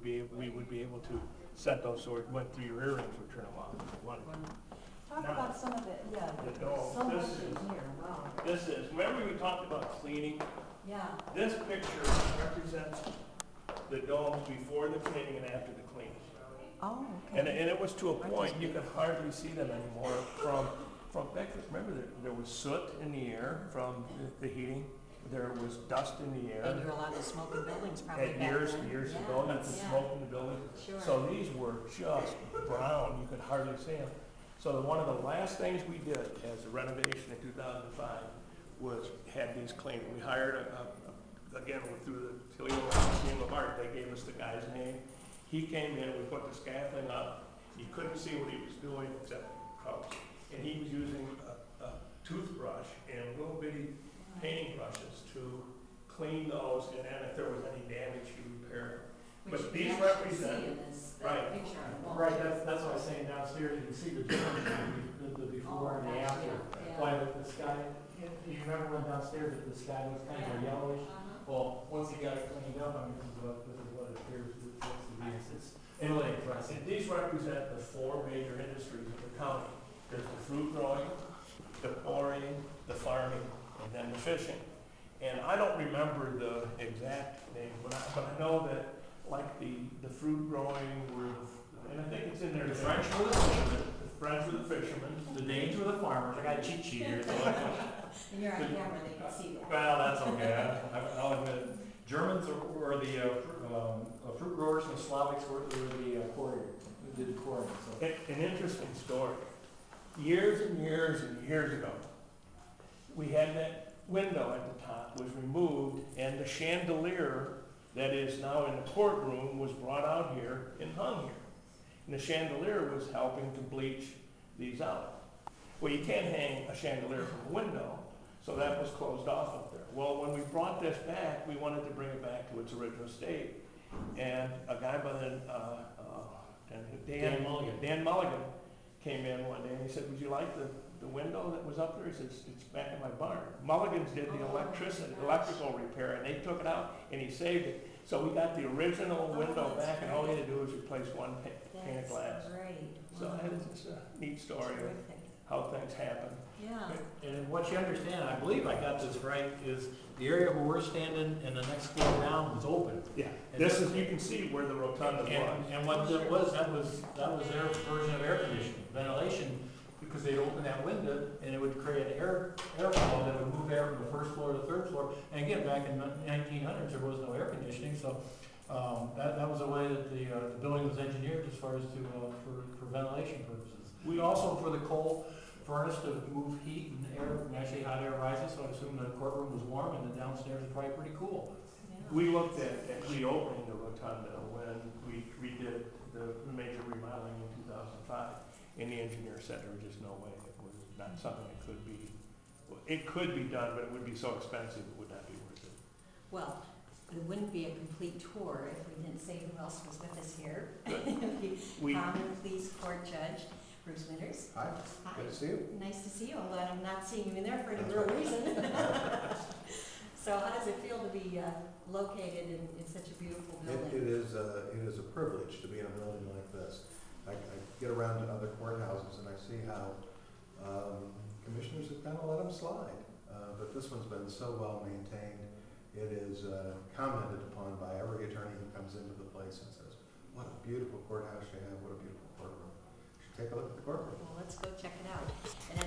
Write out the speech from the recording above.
we would be able to set those so it went through your earrings would turn them off. Talk about some of it, yeah. The dome. So much This in here, wow. This is, remember we talked about cleaning? Yeah. This picture represents the domes before the cleaning and after the cleaning. Oh, okay. And it was to a point you could hardly see them anymore from back. Remember there was soot in the air from the heating. There was dust in the air. And there were a lot of smoke in buildings probably At back years then. ago, you could smoke in the building. Sure. So these were just brown. You could hardly see them. So one of the last things we did as a renovation in 2005 was had these cleaned. We hired again through the Toledo Museum of Art. They gave us the guy's name. He came in. We put the scaffolding up. You couldn't see what he was doing except crouch. And he was using a toothbrush and little bitty painting brushes to clean those, and then if there was any damage, you repair them. But these represent, right, that's what I was saying downstairs. You can see the difference between the before and the after. Why the sky? You remember when downstairs the sky was kind of yellowish? Well, once you got it cleaned up, I mean, this is what it appears to be. It's really impressive. And these represent the four major industries of the county. There's the fruit growing, the quarrying, the farming, and then the fishing. And I don't remember the exact name, but I know that like the fruit growing were, and I think it's in there. The French were the fishermen. The French were the fishermen. The Danes were the farmers. I got a cheat sheet here. And you're on camera, they can see that. Well, that's okay. I'll admit it. Germans were the fruit growers, and the Slavics were the quarriers who did the quarrying. So. An interesting story. Years and years and years ago, we had that window at the top was removed, and the chandelier that is now in the courtroom was brought out here and hung here. And the chandelier was helping to bleach these out. Well, you can't hang a chandelier from a window, so that was closed off up there. Well, when we brought this back, we wanted to bring it back to its original state. And a guy by the Dan Mulligan came in one day and he said, "Would you like the window that was up there?" He said, "It's back in my barn." Mulligan's did the electrical repair, and they took it out and he saved it. So we got the original window back, and all we had to do was replace one pane of glass. Great. So that is just a neat story of how things happen. Yeah. And what you understand, I believe I got this right, is the area where we're standing and the next floor down was open. Yeah. This is, you can see where the rotunda was. And what that was their version of air conditioning, ventilation, because they'd open that window and it would create airflow that would move air from the first floor to the third floor. And again, back in the 1900s, there was no air conditioning, so that was the way that the building was engineered as far as for ventilation purposes. We also, for the coal furnace to move heat and air, naturally hot air rises, so I assume the courtroom was warm and the downstairs was probably pretty cool. Yeah. We looked at reopening the rotunda when we redid the major remodeling in 2005, and the engineer said there was just no way. It was not something that could be, well, it could be done, but it would be so expensive it would not be worth it. Well, it wouldn't be a complete tour if we didn't say who else was with us here. We- Common Pleas Court Judge Bruce Winters. Hi. Hi. Good to see you. Nice to see you, although I'm not seeing you in there for any real reason. So how does it feel to be located in such a beautiful building? It is a privilege to be in a building like this. I get around to other courthouses and I see how commissioners have kind of let them slide. But this one's been so well maintained. It is commented upon by every attorney who comes into the place and says, "What a beautiful courthouse you have, what a beautiful courtroom." You should take a look at the courtroom. Well, let's go check it out. And